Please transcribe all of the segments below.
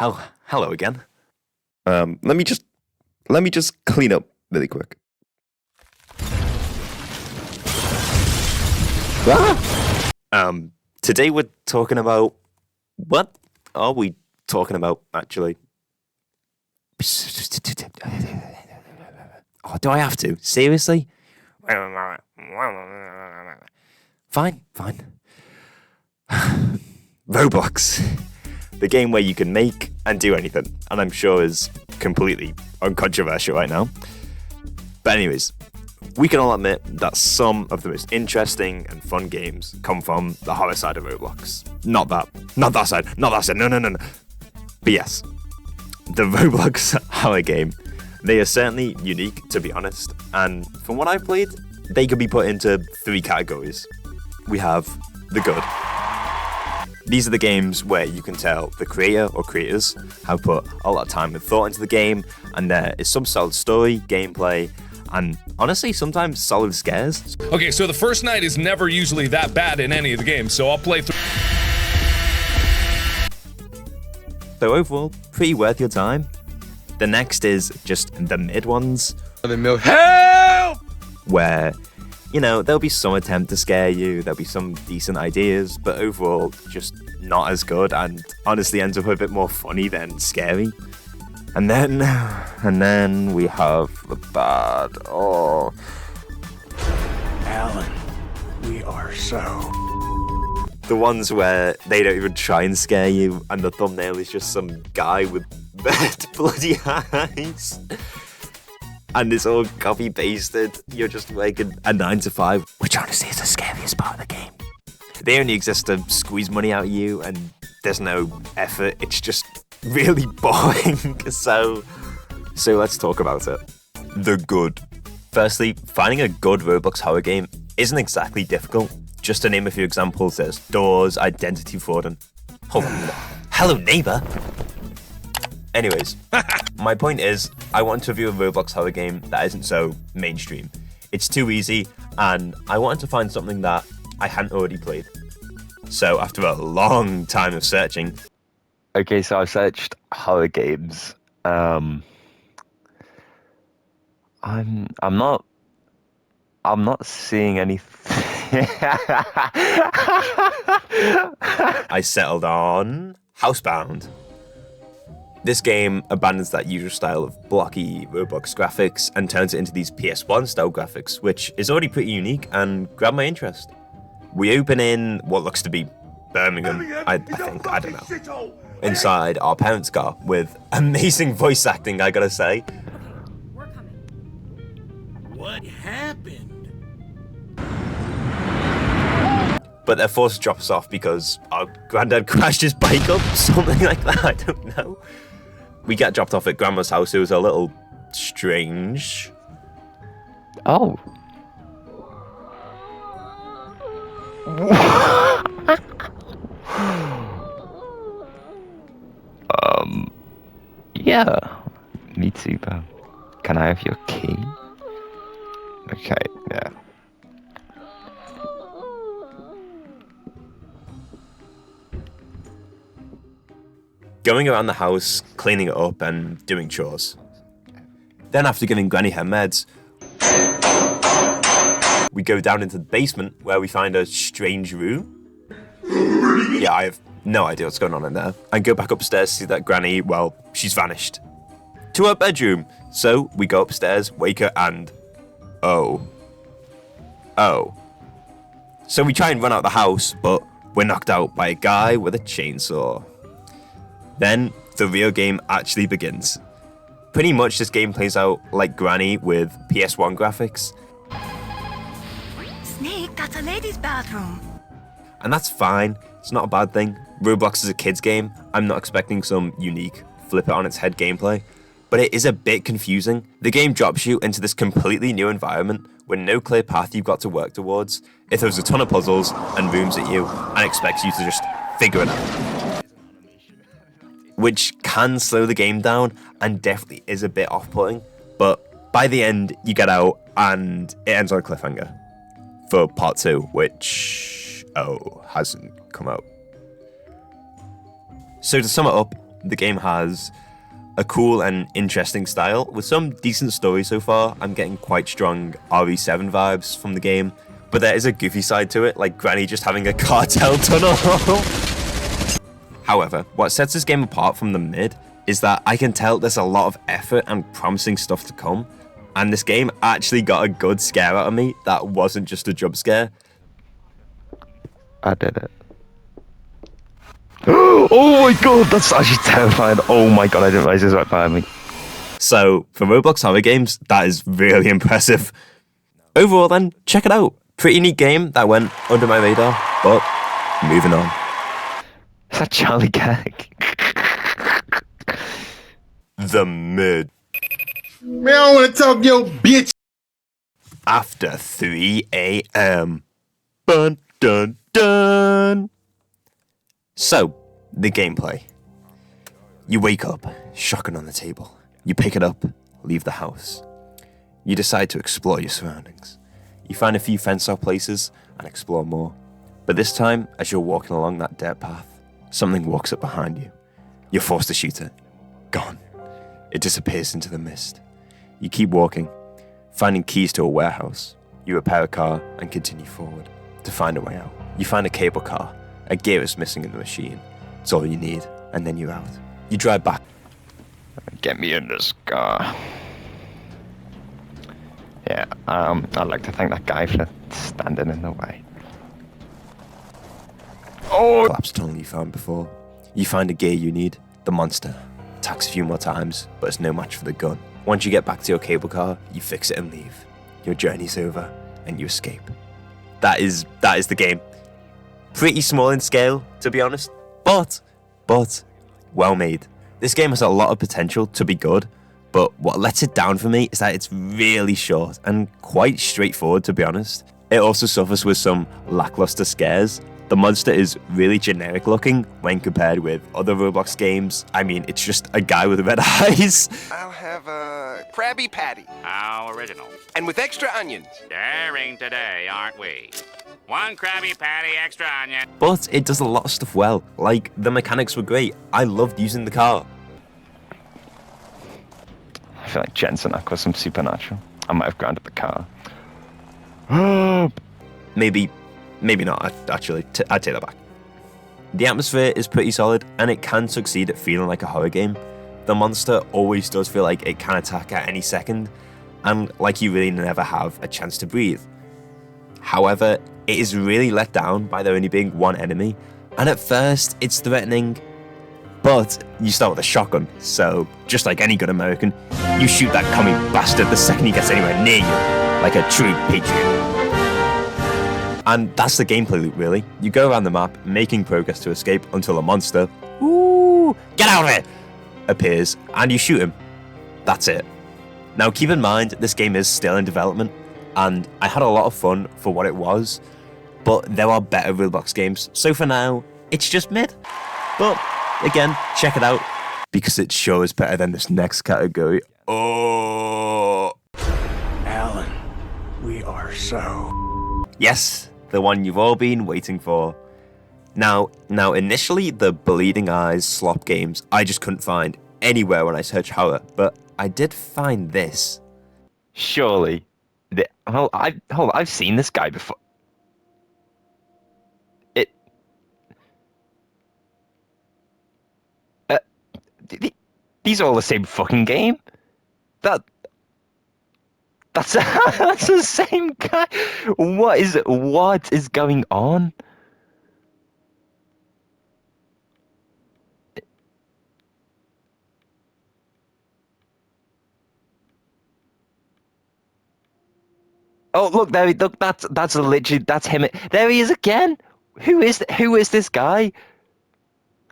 Hello again. Let me just clean up really quick. Today we're talking about what are we talking about actually? Oh, do I have to? Seriously? Fine. Roblox. The game where you can make and do anything, and I'm sure is completely uncontroversial right now. But anyways, we can all admit that some of the most interesting and fun games come from the horror side of Roblox. Not that side, no. But yes, the Roblox horror game, they are certainly unique, to be honest, and from what I've played, they could be put into 3 categories. We have the good. These are the games where you can tell the creator or creators have put a lot of time and thought into the game, and there is some solid story, gameplay, and honestly, sometimes solid scares. Okay, so the first night is never usually that bad in any of the games, so I'll play through. So overall, pretty worth your time. The next is just the mid ones. Help! Where, you know, there'll be some attempt to scare you, there'll be some decent ideas, but overall, just not as good, and honestly ends up a bit more funny than scary. And then we have the bad. Oh, Alan, we are so. The ones where they don't even try and scare you, and the thumbnail is just some guy with red bloody eyes. And it's all copy pasted. You're just making a 9 to 5, which honestly is the scariest part of the game. They only exist to squeeze money out of you, and there's no effort. It's just really boring. So let's talk about it. The good. Firstly, finding a good Roblox horror game isn't exactly difficult. Just to name a few examples, there's Doors, Identity Fraud, and hold on a minute. Hello, neighbor. Anyways, my point is, I want to review a Roblox horror game that isn't so mainstream. It's too easy, and I wanted to find something that I hadn't already played. So after a long time of searching... Okay, so I've searched horror games. I'm not seeing anything. I settled on Housebound. This game abandons that usual style of blocky Roblox graphics and turns it into these PS1 style graphics, which is already pretty unique and grabbed my interest. We open in what looks to be Birmingham, I think, I don't know. Inside our parents' car with amazing voice acting, I gotta say. We're coming. What happened? But they're forced to drop us off because our granddad crashed his bike up, something like that, I don't know. We get dropped off at Grandma's house. It was a little strange. Oh. Yeah. Me too, pal. Can I have your key? Okay, yeah. Going around the house, cleaning it up, and doing chores. Then after giving Granny her meds, we go down into the basement where we find a strange room. Yeah, I have no idea what's going on in there. And go back upstairs to see that Granny, well, she's vanished. To her bedroom. So we go upstairs, wake her, and... Oh. So we try and run out the house, but we're knocked out by a guy with a chainsaw. Then the real game actually begins. Pretty much this game plays out like Granny with PS1 graphics. Snake, that's a ladies' bathroom. And that's fine, it's not a bad thing. Roblox is a kid's game. I'm not expecting some unique, flip it on its head gameplay. But it is a bit confusing. The game drops you into this completely new environment with no clear path you've got to work towards. It throws a ton of puzzles and rooms at you and expects you to just figure it out. Which can slow the game down and definitely is a bit off-putting. But by the end, you get out and it ends on a cliffhanger for part 2, which, hasn't come out. So to sum it up, The game has a cool and interesting style with some decent story so far. I'm getting quite strong RE7 vibes from the game, but there is a goofy side to it, like Granny just having a cartel tunnel. However, what sets this game apart from the mid is that I can tell there's a lot of effort and promising stuff to come, and this game actually got a good scare out of me that wasn't just a jump scare. I did it. Oh my god, that's actually terrifying. Oh my god, I didn't realize it was right behind me. So, for Roblox horror games, that is really impressive. Overall then, check it out. Pretty neat game that went under my radar, but moving on. Is that Charlie Gag? The mid. Man, I want to talk your bitch. After 3 a.m. Dun dun dun. So, the gameplay. You wake up, shotgun on the table. You pick it up, leave the house. You decide to explore your surroundings. You find a few fenced-off places and explore more. But this time, as you're walking along that dirt path, something walks up behind you. You're forced to shoot it. Gone. It disappears into the mist. You keep walking, finding keys to a warehouse. You repair a car and continue forward to find a way out. You find a cable car. A gear is missing in the machine. It's all you need, and then you're out. You drive back. Get me in this car. Yeah, I'd like to thank that guy for standing in the way. Oh! Collapsed tunnel you found before. You find a gear you need. The monster attacks a few more times, but it's no match for the gun. Once you get back to your cable car, you fix it and leave. Your journey's over, and you escape. That is the game. Pretty small in scale, to be honest, but well made. This game has a lot of potential to be good, but what lets it down for me is that it's really short and quite straightforward, to be honest. It also suffers with some lackluster scares. The monster is really generic looking when compared with other Roblox games. I mean, it's just a guy with red eyes. I'll have a Krabby Patty. How original. And with extra onions. Daring today, aren't we? One Krabby Patty, extra onion. But it does a lot of stuff well. Like, the mechanics were great. I loved using the car. I feel like Jensen was some supernatural. I might have grounded the car. Maybe not, actually. I'd take that back. The atmosphere is pretty solid, and it can succeed at feeling like a horror game. The monster always does feel like it can attack at any second, and like you really never have a chance to breathe. However, it is really let down by there only being one enemy, and at first it's threatening, but you start with a shotgun, so just like any good American, you shoot that commie bastard the second he gets anywhere near you, like a true patriot. And that's the gameplay loop, really. You go around the map, making progress to escape until a monster, ooh, get out of here, appears, and you shoot him. That's it. Now keep in mind, this game is still in development, and I had a lot of fun for what it was, but there are better Roblox games, so for now, it's just mid. But, again, check it out, because it sure is better than this next category. Oh! Alan, we are so... Yes, the one you've all been waiting for. Now, initially, the Bleeding Eyes slop games, I just couldn't find anywhere when I searched horror, but I did find this. Surely. I've seen this guy before. These are all the same fucking game. That's that's the same guy. What is going on? Oh look, that's literally him. There he is again. Who is this guy?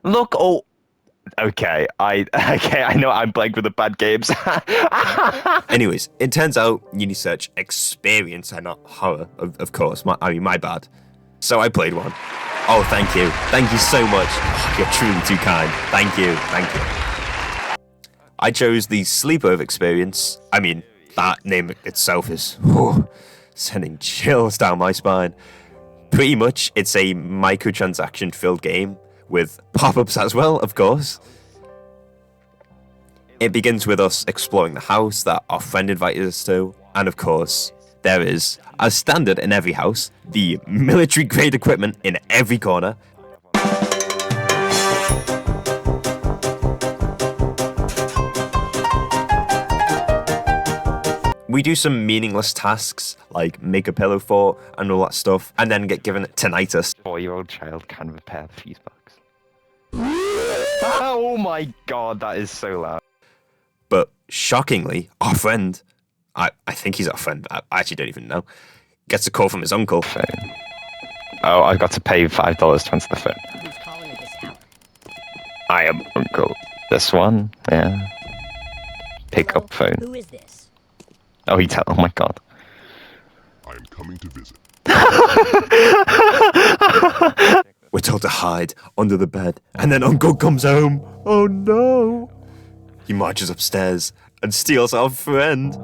Look, oh, okay. I know I'm playing with the bad games. Anyways, it turns out you need to search experience and not horror, of course. My bad. So I played one. Oh, thank you so much. Oh, you're truly too kind. Thank you. I chose the Sleepover experience. I mean, that name itself is sending chills down my spine. Pretty much, it's a microtransaction-filled game with pop-ups as well, of course. It begins with us exploring the house that our friend invited us to, and of course, there is, as standard in every house, the military-grade equipment in every corner. We do some meaningless tasks, like make a pillow fort and all that stuff, and then get given tinnitus. 4-year-old child can repair the fuse box. Oh my god, that is so loud. But shockingly, our friend, I think he's our friend, I actually don't even know, gets a call from his uncle. Phone. Oh, I got to pay $5 to answer the phone. Who's calling at this hour? I am uncle. This one? Yeah. Pick up phone. Who is this? Oh, oh my god. I am coming to visit. We're told to hide under the bed, and then Uncle comes home. Oh no! He marches upstairs and steals our friend.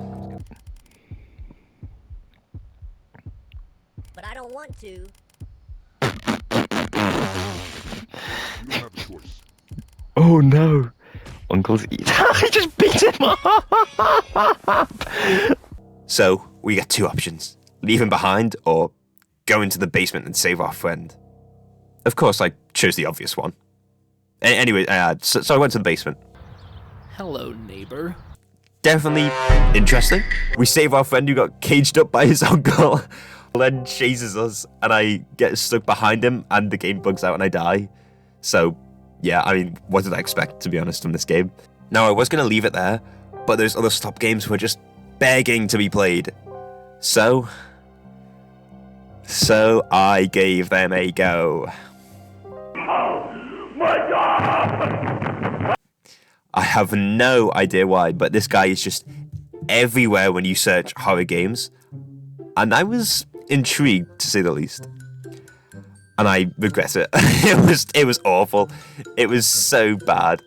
But I don't want to. You have a choice. Oh no. Uncle's eat. I just beat him up. So, we get two options. Leave him behind, or go into the basement and save our friend. Of course, I chose the obvious one. Anyway, so I went to the basement. Hello, neighbor. Definitely interesting. We save our friend who got caged up by his uncle, then chases us, and I get stuck behind him, and the game bugs out and I die. So, yeah, I mean, what did I expect, to be honest, from this game? Now, I was going to leave it there, but those other stop games were just begging to be played. So I gave them a go. I have no idea why, but this guy is just everywhere when you search horror games. And I was intrigued, to say the least. And I regret it. It was awful. It was so bad.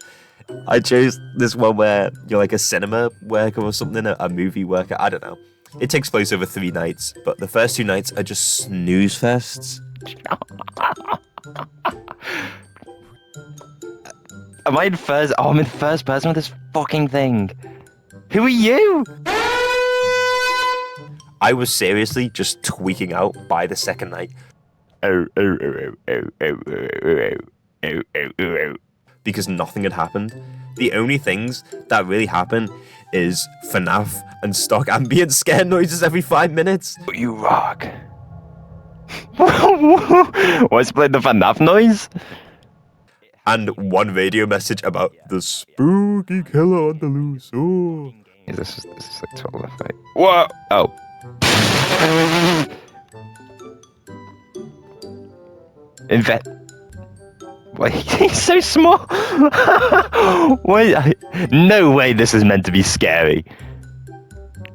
I chose this one where you're like a cinema worker or something, a movie worker, I don't know. It takes place over 3 nights, but the first 2 nights are just snooze fests. Am I in first? Oh, I'm in first person with this fucking thing. Who are you? I was seriously just tweaking out by the second night. Because nothing had happened. The only things that really happen is FNAF and stock ambient scare noises every 5 minutes. You rock. What's playing the FNAF noise? And one radio message about the spooky killer on the loose. Oh. This is like 12 left, right? Whoa! Oh. Wait, he's so small. Wait, no way this is meant to be scary.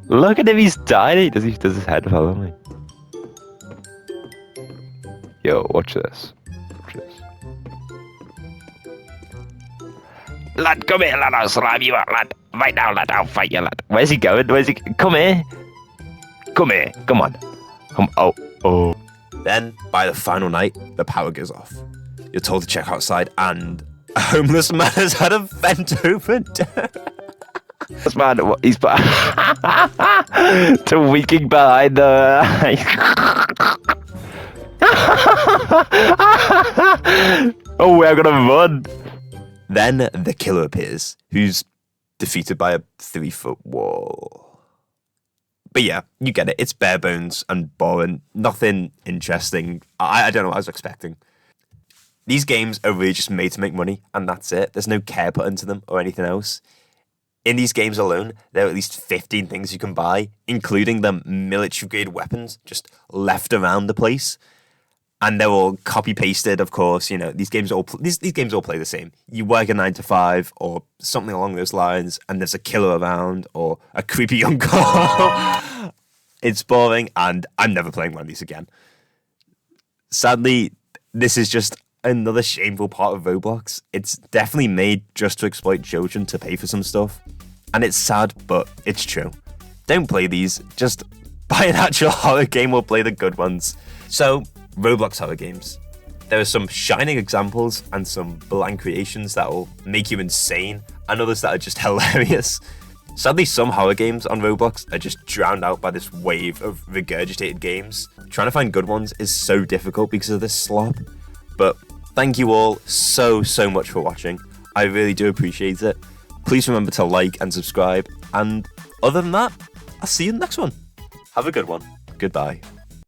Look at him, he's tiny. Does his head follow me? Yo, watch this. Watch this. Lad, come here, lad. I'll slam you out, lad. Right now, lad. I'll fight you, lad. Where's he going? Come here. Come here. Come on. Come. Oh. Then, by the final night, the power goes off. You're told to check outside, and a homeless man has had a vent opened. This man, he's tweaking behind the. Oh, we're gonna run. Then the killer appears, who's defeated by a 3-foot wall. But yeah, you get it. It's bare bones and boring. Nothing interesting. I don't know what I was expecting. These games are really just made to make money, and that's it. There's no care put into them or anything else. In these games alone, there are at least 15 things you can buy, including the military-grade weapons just left around the place. And they're all copy-pasted, of course. You know, these games all play the same. You work a 9 to 5 or something along those lines, and there's a killer around or a creepy uncle. It's boring, and I'm never playing one of these again. Sadly, this is just another shameful part of Roblox. It's definitely made just to exploit children to pay for some stuff. And it's sad, but it's true. Don't play these. Just buy an actual horror game or play the good ones. So, Roblox horror games. There are some shining examples and some blank creations that will make you insane, and others that are just hilarious. Sadly, some horror games on Roblox are just drowned out by this wave of regurgitated games. Trying to find good ones is so difficult because of this slop. But thank you all so much for watching. I really do appreciate it. Please remember to like and subscribe, and other than that, I'll see you in the next one. Have a good one. Goodbye.